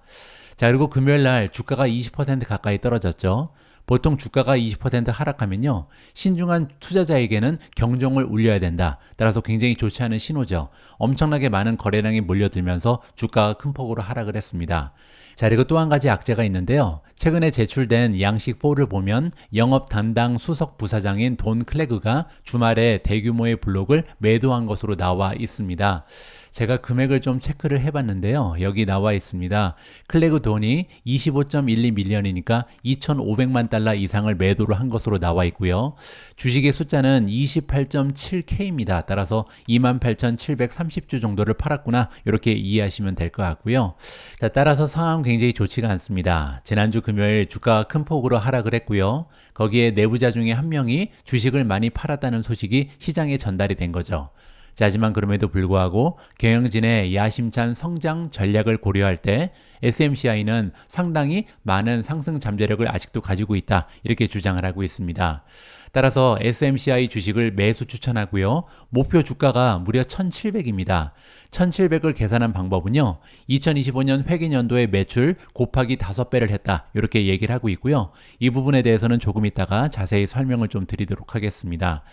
자, 그리고 금요일 날 주가가 20% 가까이 떨어졌죠. 보통 주가가 20% 하락하면요, 신중한 투자자에게는 경종을 울려야 된다. 따라서 굉장히 좋지 않은 신호죠. 엄청나게 많은 거래량이 몰려들면서 주가가 큰 폭으로 하락을 했습니다. 자, 그리고 또 한 가지 악재가 있는데요. 최근에 제출된 양식 4를 보면 영업 담당 수석 부사장인 돈 클래그가 주말에 대규모의 블록을 매도한 것으로 나와 있습니다. 제가 금액을 좀 체크를 해봤는데요. 여기 나와 있습니다. 클래그 돈이 25.12 밀리언이니까 2,500만 달러 이상을 매도를 한 것으로 나와 있고요. 주식의 숫자는 28.7K입니다. 따라서 28,730주 정도를 팔았구나, 이렇게 이해하시면 될 것 같고요. 자, 따라서 상황 굉장히 좋지가 않습니다. 지난주 금요일 주가가 큰 폭으로 하락을 했고요. 거기에 내부자 중에 한 명이 주식을 많이 팔았다는 소식이 시장에 전달이 된 거죠. 자, 하지만 그럼에도 불구하고 경영진의 야심찬 성장 전략을 고려할 때 SMCI는 상당히 많은 상승 잠재력을 아직도 가지고 있다, 이렇게 주장을 하고 있습니다. 따라서 SMCI 주식을 매수 추천하고요. 목표 주가가 무려 1,700입니다. 1,700을 계산한 방법은요, 2025년 회계연도의 매출 곱하기 5배를 했다, 이렇게 얘기를 하고 있고요. 이 부분에 대해서는 조금 이따가 자세히 설명을 좀 드리도록 하겠습니다.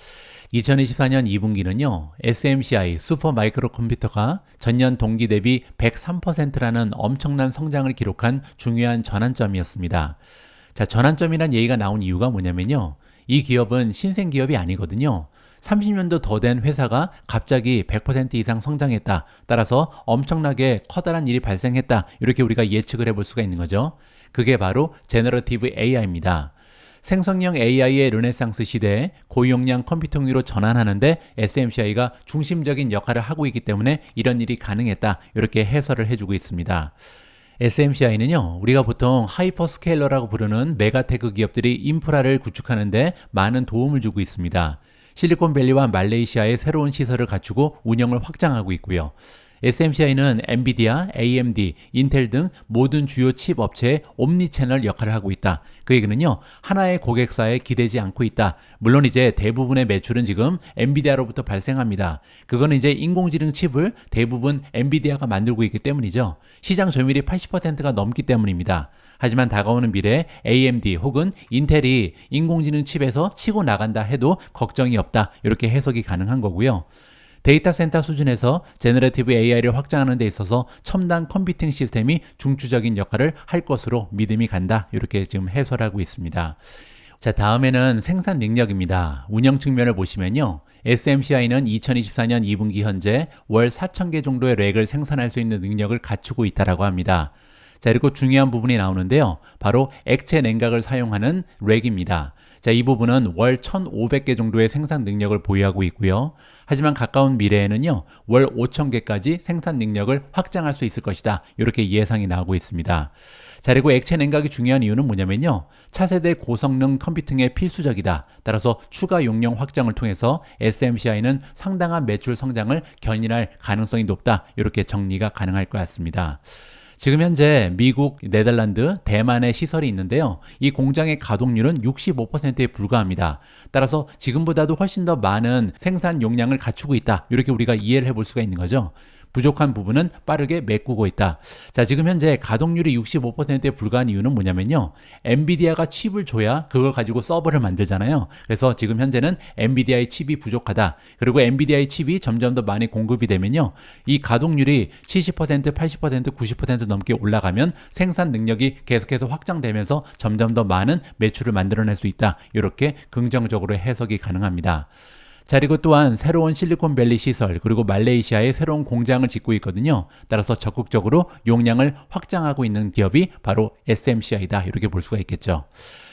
2024년 2분기는요, SMCI 슈퍼 마이크로 컴퓨터가 전년 동기 대비 103%라는 엄청난 성장을 기록한 중요한 전환점이었습니다. 자, 전환점이란 얘기가 나온 이유가 뭐냐면요, 이 기업은 신생 기업이 아니거든요. 30년도 더 된 회사가 갑자기 100% 이상 성장했다. 따라서 엄청나게 커다란 일이 발생했다, 이렇게 우리가 예측을 해볼 수가 있는 거죠. 그게 바로 제너러티브 AI입니다. 생성형 AI의 르네상스 시대에 고용량 컴퓨팅으로 전환하는데 SMCI가 중심적인 역할을 하고 있기 때문에 이런 일이 가능했다, 이렇게 해설을 해주고 있습니다. SMCI는요, 우리가 보통 하이퍼스케일러라고 부르는 메가테크 기업들이 인프라를 구축하는데 많은 도움을 주고 있습니다. 실리콘밸리와 말레이시아에 새로운 시설을 갖추고 운영을 확장하고 있고요. SMCI는 엔비디아, AMD, 인텔 등 모든 주요 칩 업체의 옴니채널 역할을 하고 있다. 그 얘기는요, 하나의 고객사에 기대지 않고 있다. 물론 이제 대부분의 매출은 지금 엔비디아로부터 발생합니다. 그거는 이제 인공지능 칩을 대부분 엔비디아가 만들고 있기 때문이죠. 시장 점유율이 80%가 넘기 때문입니다. 하지만 다가오는 미래에 AMD 혹은 인텔이 인공지능 칩에서 치고 나간다 해도 걱정이 없다, 이렇게 해석이 가능한 거고요. 데이터 센터 수준에서 제너레티브 AI를 확장하는 데 있어서 첨단 컴퓨팅 시스템이 중추적인 역할을 할 것으로 믿음이 간다, 이렇게 지금 해설하고 있습니다. 자, 다음에는 생산 능력입니다. 운영 측면을 보시면요, SMCI는 2024년 2분기 현재 월 4,000개 정도의 렉을 생산할 수 있는 능력을 갖추고 있다고 합니다. 자, 그리고 중요한 부분이 나오는데요. 바로 액체 냉각을 사용하는 렉입니다. 자, 이 부분은 월 1,500개 정도의 생산 능력을 보유하고 있고요. 하지만 가까운 미래에는요, 월 5,000개까지 생산 능력을 확장할 수 있을 것이다, 이렇게 예상이 나오고 있습니다. 자, 그리고 액체 냉각이 중요한 이유는 뭐냐면요, 차세대 고성능 컴퓨팅에 필수적이다. 따라서 추가 용량 확장을 통해서 SMCI는 상당한 매출 성장을 견인할 가능성이 높다, 이렇게 정리가 가능할 것 같습니다. 지금 현재 미국, 네덜란드, 대만에 시설이 있는데요. 이 공장의 가동률은 65%에 불과합니다. 따라서 지금보다도 훨씬 더 많은 생산 용량을 갖추고 있다, 이렇게 우리가 이해를 해볼 수가 있는 거죠. 부족한 부분은 빠르게 메꾸고 있다. 자, 지금 현재 가동률이 65%에 불과한 이유는 뭐냐면요. 엔비디아가 칩을 줘야 그걸 가지고 서버를 만들잖아요. 그래서 지금 현재는 엔비디아의 칩이 부족하다. 그리고 엔비디아의 칩이 점점 더 많이 공급이 되면요. 이 가동률이 70%, 80%, 90% 넘게 올라가면 생산 능력이 계속해서 확장되면서 점점 더 많은 매출을 만들어낼 수 있다. 이렇게 긍정적으로 해석이 가능합니다. 자, 그리고 또한 새로운 실리콘밸리 시설 그리고 말레이시아에 새로운 공장을 짓고 있거든요. 따라서 적극적으로 용량을 확장하고 있는 기업이 바로 SMCI다. 이렇게 볼 수가 있겠죠.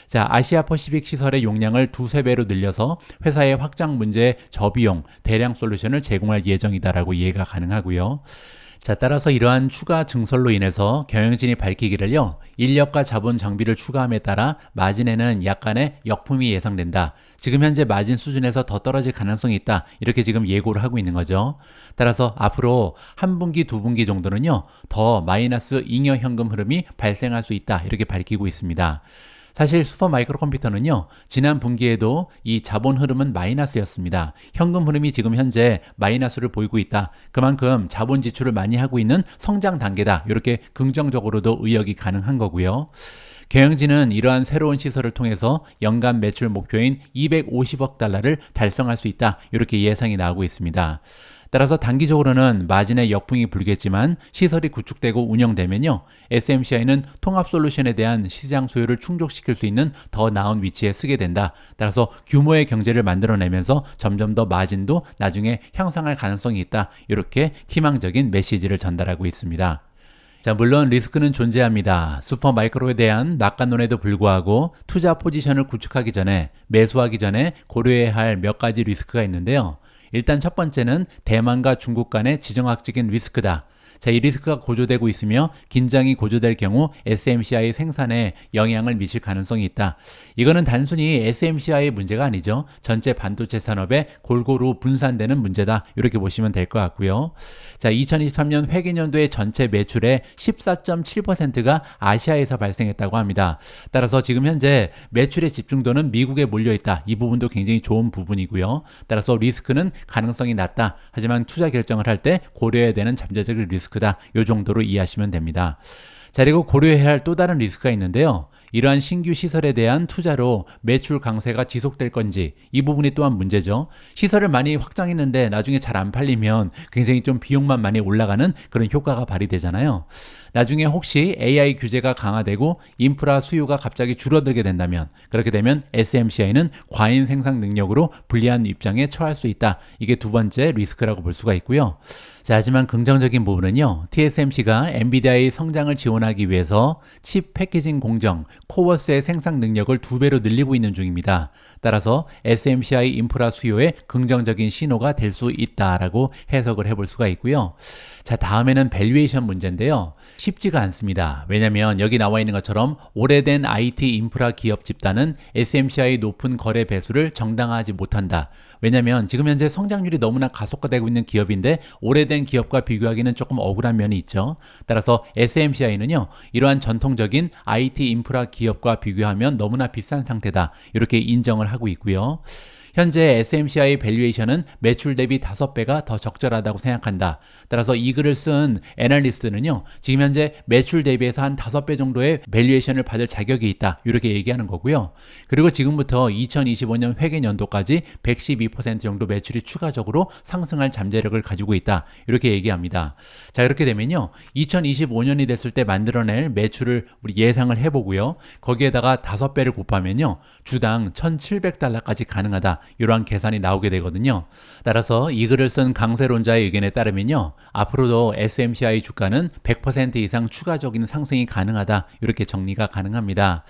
자, 아시아 퍼시픽 시설의 용량을 두세 배로 늘려서 회사의 확장 문제에 저비용, 대량 솔루션을 제공할 예정이다라고 이해가 가능하고요. 자, 따라서 이러한 추가 증설로 인해서 경영진이 밝히기를요, 인력과 자본 장비를 추가함에 따라 마진에는 약간의 역품이 예상된다. 지금 현재 마진 수준에서 더 떨어질 가능성이 있다. 이렇게 지금 예고를 하고 있는 거죠. 따라서 앞으로 한 분기, 두 분기 정도는요, 더 마이너스 잉여 현금 흐름이 발생할 수 있다. 이렇게 밝히고 있습니다. 사실 슈퍼 마이크로 컴퓨터는요, 지난 분기에도 이 자본 흐름은 마이너스였습니다. 현금 흐름이 지금 현재 마이너스를 보이고 있다. 그만큼 자본 지출을 많이 하고 있는 성장 단계다. 이렇게 긍정적으로도 의역이 가능한 거고요. 경영진은 이러한 새로운 시설을 통해서 연간 매출 목표인 250억 달러를 달성할 수 있다. 이렇게 예상이 나오고 있습니다. 따라서 단기적으로는 마진의 역풍이 불겠지만 시설이 구축되고 운영되면요, SMCI는 통합 솔루션에 대한 시장 수요를 충족시킬 수 있는 더 나은 위치에 서게 된다. 따라서 규모의 경제를 만들어내면서 점점 더 마진도 나중에 향상할 가능성이 있다. 이렇게 희망적인 메시지를 전달하고 있습니다. 자, 물론 리스크는 존재합니다. 슈퍼마이크로에 대한 낙관론에도 불구하고 투자 포지션을 구축하기 전에, 매수하기 전에 고려해야 할 몇 가지 리스크가 있는데요. 일단 첫 번째는 대만과 중국 간의 지정학적인 리스크다. 자, 이 리스크가 고조되고 있으며 긴장이 고조될 경우 SMCI 생산에 영향을 미칠 가능성이 있다. 이거는 단순히 SMCI의 문제가 아니죠. 전체 반도체 산업에 골고루 분산되는 문제다. 이렇게 보시면 될 것 같고요. 자, 2023년 회계연도의 전체 매출의 14.7%가 아시아에서 발생했다고 합니다. 따라서 지금 현재 매출의 집중도는 미국에 몰려있다. 이 부분도 굉장히 좋은 부분이고요. 따라서 리스크는 가능성이 낮다. 하지만 투자 결정을 할 때 고려해야 되는 잠재적인 리스크다. 이 정도로 이해하시면 됩니다. 자, 그리고 고려해야 할 또 다른 리스크가 있는데요. 이러한 신규 시설에 대한 투자로 매출 강세가 지속될 건지, 이 부분이 또한 문제죠. 시설을 많이 확장했는데 나중에 잘 안 팔리면 굉장히 좀 비용만 많이 올라가는 그런 효과가 발휘되잖아요. 나중에 혹시 AI 규제가 강화되고 인프라 수요가 갑자기 줄어들게 된다면, 그렇게 되면 SMCI는 과잉 생산 능력으로 불리한 입장에 처할 수 있다. 이게 두 번째 리스크라고 볼 수가 있고요. 자, 하지만 긍정적인 부분은요, TSMC가 엔비디아의 성장을 지원하기 위해서 칩 패키징 공정, 코어스의 생산 능력을 2배로 늘리고 있는 중입니다. 따라서 SMCI 인프라 수요에 긍정적인 신호가 될 수 있다라고 해석을 해볼 수가 있고요. 자, 다음에는 밸류에이션 문제인데요. 쉽지가 않습니다. 왜냐하면 여기 나와 있는 것처럼 오래된 IT 인프라 기업 집단은 SMCI 높은 거래 배수를 정당화하지 못한다. 왜냐하면 지금 현재 성장률이 너무나 가속화되고 있는 기업인데 오래된 기업과 비교하기는 조금 억울한 면이 있죠. 따라서 SMCI는요, 이러한 전통적인 IT 인프라 기업과 비교하면 너무나 비싼 상태다. 이렇게 인정을 하고 있고요. 현재 SMCI 밸류에이션은 매출 대비 5배가 더 적절하다고 생각한다. 따라서 이 글을 쓴 애널리스트는요, 지금 현재 매출 대비해서 한 5배 정도의 밸류에이션을 받을 자격이 있다. 이렇게 얘기하는 거고요. 그리고 지금부터 2025년 회계연도까지 112% 정도 매출이 추가적으로 상승할 잠재력을 가지고 있다. 이렇게 얘기합니다. 자, 이렇게 되면요, 2025년이 됐을 때 만들어낼 매출을 우리 예상을 해보고요. 거기에다가 5배를 곱하면요, 주당 1,700달러까지 가능하다. 이러한 계산이 나오게 되거든요. 따라서 이 글을 쓴 강세론자의 의견에 따르면요, 앞으로도 SMCI 주가는 100% 이상 추가적인 상승이 가능하다. 이렇게 정리가 가능합니다.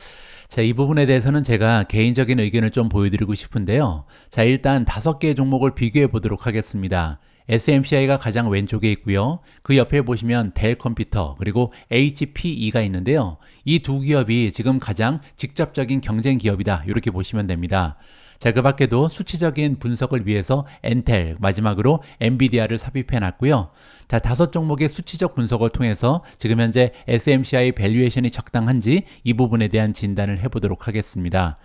자, 이 부분에 대해서는 제가 개인적인 의견을 좀 보여드리고 싶은데요. 자, 일단 5개의 종목을 비교해 보도록 하겠습니다. SMCI가 가장 왼쪽에 있고요. 그 옆에 보시면 델 컴퓨터 그리고 HPE가 있는데요. 이 두 기업이 지금 가장 직접적인 경쟁 기업이다. 이렇게 보시면 됩니다. 자, 그 밖에도 수치적인 분석을 위해서 엔텔, 마지막으로 엔비디아를 삽입해 놨고요. 자, 5종목의 수치적 분석을 통해서 지금 현재 SMCI 밸류에이션이 적당한지 이 부분에 대한 진단을 해보도록 하겠습니다.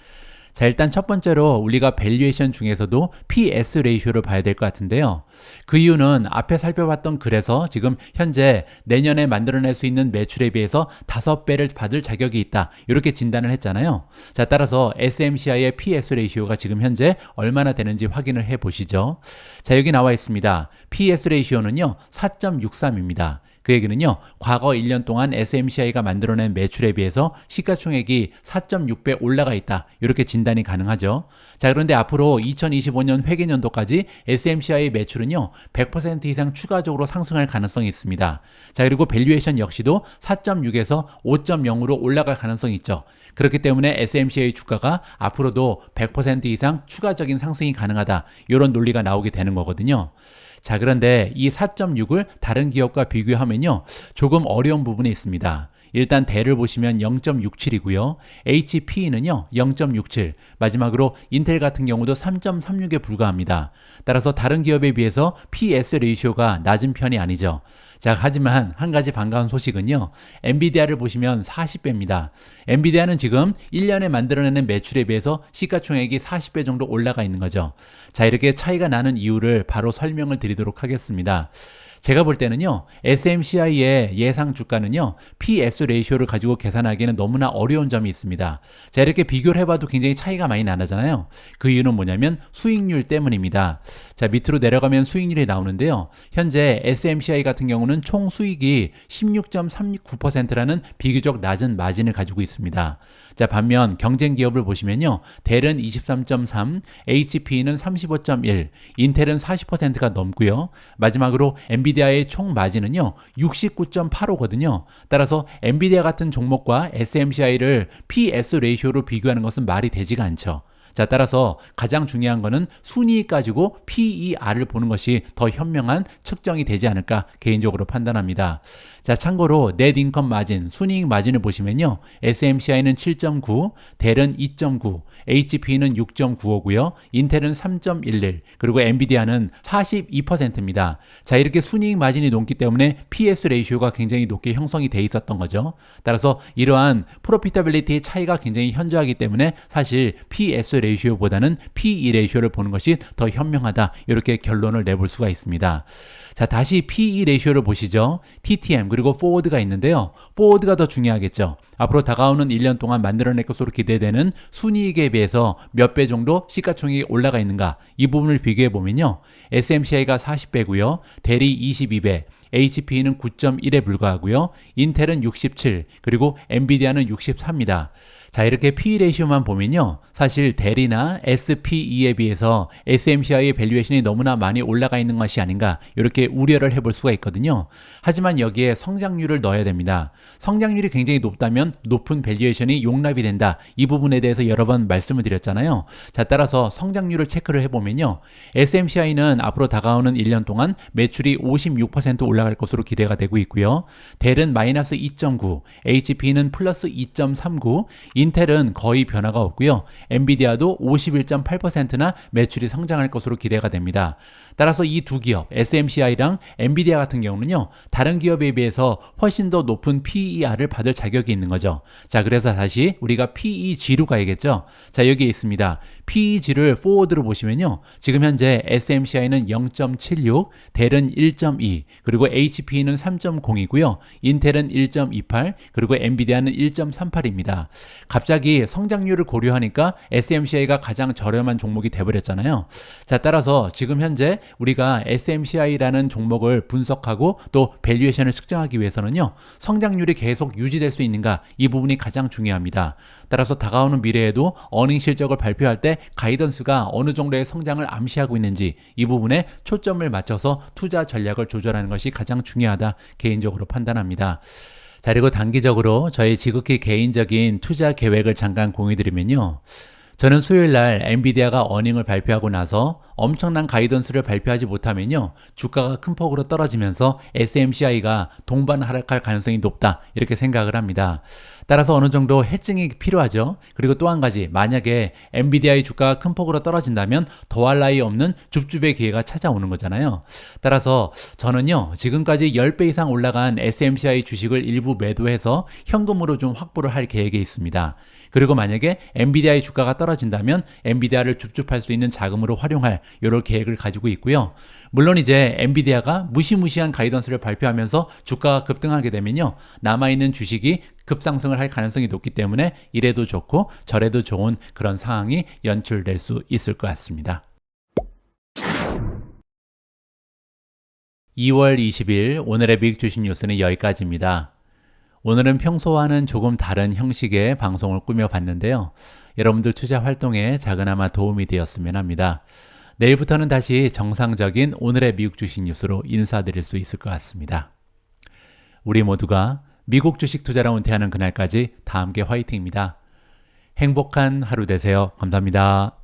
자, 일단 첫 번째로 우리가 밸류에이션 중에서도 PS 레이쇼를 봐야 될 것 같은데요. 그 이유는 앞에 살펴봤던 글에서 지금 현재 내년에 만들어낼 수 있는 매출에 비해서 5배를 받을 자격이 있다, 이렇게 진단을 했잖아요. 자, 따라서 SMCI의 PS 레이쇼가 지금 현재 얼마나 되는지 확인을 해 보시죠. 자, 여기 나와 있습니다. PS 레이쇼는요 4.63입니다. 그 얘기는요, 과거 1년 동안 SMCI가 만들어낸 매출에 비해서 시가총액이 4.6배 올라가 있다, 이렇게 진단이 가능하죠. 자, 그런데 앞으로 2025년 회계년도까지 SMCI 매출은요 100% 이상 추가적으로 상승할 가능성이 있습니다. 자, 그리고 밸류에이션 역시도 4.6에서 5.0으로 올라갈 가능성이 있죠. 그렇기 때문에 SMCI 주가가 앞으로도 100% 이상 추가적인 상승이 가능하다, 이런 논리가 나오게 되는 거거든요. 자, 그런데 이 4.6을 다른 기업과 비교하면요 조금 어려운 부분이 있습니다. 일단 델을 보시면 0.67이고요. HPE는요 0.67, 마지막으로 인텔 같은 경우도 3.36에 불과합니다. 따라서 다른 기업에 비해서 PS 레이쇼가 낮은 편이 아니죠. 자, 하지만 한 가지 반가운 소식은요, 엔비디아를 보시면 40배입니다. 엔비디아는 지금 1년에 만들어내는 매출에 비해서 시가총액이 40배 정도 올라가 있는 거죠. 자, 이렇게 차이가 나는 이유를 바로 설명을 드리도록 하겠습니다. 제가 볼 때는요, SMCI의 예상 주가는요 PS 레이쇼를 가지고 계산하기에는 너무나 어려운 점이 있습니다. 자, 이렇게 비교를 해봐도 굉장히 차이가 많이 나잖아요. 그 이유는 뭐냐면 수익률 때문입니다. 자, 밑으로 내려가면 수익률이 나오는데요, 현재 SMCI 같은 경우는 총 수익이 16.39%라는 비교적 낮은 마진을 가지고 있습니다. 자, 반면 경쟁 기업을 보시면요, 델은 23.3, HP는 35.1, 인텔은 40%가 넘고요. 마지막으로 엔비디아의 총 마진은요 69.85거든요. 따라서 엔비디아 같은 종목과 SMCI를 PS 레이쇼로 비교하는 것은 말이 되지가 않죠. 자, 따라서 가장 중요한 거는 순이익 가지고 PER을 보는 것이 더 현명한 측정이 되지 않을까 개인적으로 판단합니다. 자, 참고로 넷 인컴 마진, 순이익 마진을 보시면요, SMCI는 7.9, 델은 2.9, HP는 6.95고요. 인텔은 3.11, 그리고 엔비디아는 42%입니다. 자, 이렇게 순이익 마진이 높기 때문에 PS 레이쇼가 굉장히 높게 형성이 돼 있었던 거죠. 따라서 이러한 프로피터빌리티의 차이가 굉장히 현저하기 때문에 사실 PS 레이쇼보다는 PE 레이쇼를 보는 것이 더 현명하다, 이렇게 결론을 내볼 수가 있습니다. 자, 다시 PE 레이쇼를 보시죠. TTM 그리고 포워드가 있는데요, 포워드가 더 중요하겠죠. 앞으로 다가오는 1년 동안 만들어낼 것으로 기대되는 순이익에 비해서 몇 배 정도 시가총액이 올라가 있는가, 이 부분을 비교해 보면요, SMCI가 40배고요, 델이 22배, HP는 9.1에 불과하고요, 인텔은 67, 그리고 엔비디아는 64입니다. 자, 이렇게 PE 레이쇼만 보면요, 사실 델이나 SPE에 비해서 SMCI의 밸류에이션이 너무나 많이 올라가 있는 것이 아닌가, 이렇게 우려를 해볼 수가 있거든요. 하지만 여기에 성장률을 넣어야 됩니다. 성장률이 굉장히 높다면 높은 밸류에이션이 용납이 된다, 이 부분에 대해서 여러 번 말씀을 드렸잖아요. 자, 따라서 성장률을 체크를 해보면요, SMCI는 앞으로 다가오는 1년 동안 매출이 56% 올라갈 것으로 기대가 되고 있고요, 델은 마이너스 2.9, HP는 플러스 2.39, 인텔은 거의 변화가 없고요, 엔비디아도 51.8%나 매출이 성장할 것으로 기대가 됩니다. 따라서 이 두 기업, SMCI랑 엔비디아 같은 경우는요, 다른 기업에 비해서 훨씬 더 높은 PER을 받을 자격이 있는 거죠. 자, 그래서 다시 우리가 PEG로 가야겠죠. 자, 여기에 있습니다. PEG를 포워드로 보시면요, 지금 현재 SMCI는 0.76, 델은 1.2, 그리고 HP는 3.0이고요, 인텔은 1.28, 그리고 엔비디아는 1.38입니다. 갑자기 성장률을 고려하니까 SMCI가 가장 저렴한 종목이 돼버렸잖아요. 자, 따라서 지금 현재 우리가 SMCI라는 종목을 분석하고 또 밸류에이션을 측정하기 위해서는요, 성장률이 계속 유지될 수 있는가, 이 부분이 가장 중요합니다. 따라서 다가오는 미래에도 어닝 실적을 발표할 때 가이던스가 어느 정도의 성장을 암시하고 있는지, 이 부분에 초점을 맞춰서 투자 전략을 조절하는 것이 가장 중요하다, 개인적으로 판단합니다. 자, 그리고 단기적으로 저희 지극히 개인적인 투자 계획을 잠깐 공유드리면요, 저는 수요일날 엔비디아가 어닝을 발표하고 나서 엄청난 가이던스를 발표하지 못하면요, 주가가 큰 폭으로 떨어지면서 SMCI가 동반 하락할 가능성이 높다, 이렇게 생각을 합니다. 따라서 어느 정도 해증이 필요하죠. 그리고 또 한 가지, 만약에 엔비디아의 주가가 큰 폭으로 떨어진다면 더할 나위 없는 줍줍의 기회가 찾아오는 거잖아요. 따라서 저는요, 지금까지 10배 이상 올라간 SMCI 주식을 일부 매도해서 현금으로 좀 확보를 할 계획에 있습니다. 그리고 만약에 엔비디아의 주가가 떨어진다면 엔비디아를 줍줍할 수 있는 자금으로 활용할 이런 계획을 가지고 있고요. 물론 이제 엔비디아가 무시무시한 가이던스를 발표하면서 주가가 급등하게 되면요, 남아있는 주식이 급상승을 할 가능성이 높기 때문에 이래도 좋고 저래도 좋은 그런 상황이 연출될 수 있을 것 같습니다. 2월 20일 오늘의 미국 주식 뉴스는 여기까지입니다. 오늘은 평소와는 조금 다른 형식의 방송을 꾸며봤는데요. 여러분들 투자 활동에 작은아마 도움이 되었으면 합니다. 내일부터는 다시 정상적인 오늘의 미국 주식 뉴스로 인사드릴 수 있을 것 같습니다. 우리 모두가 미국 주식 투자로 은퇴하는 그날까지 다 함께 화이팅입니다. 행복한 하루 되세요. 감사합니다.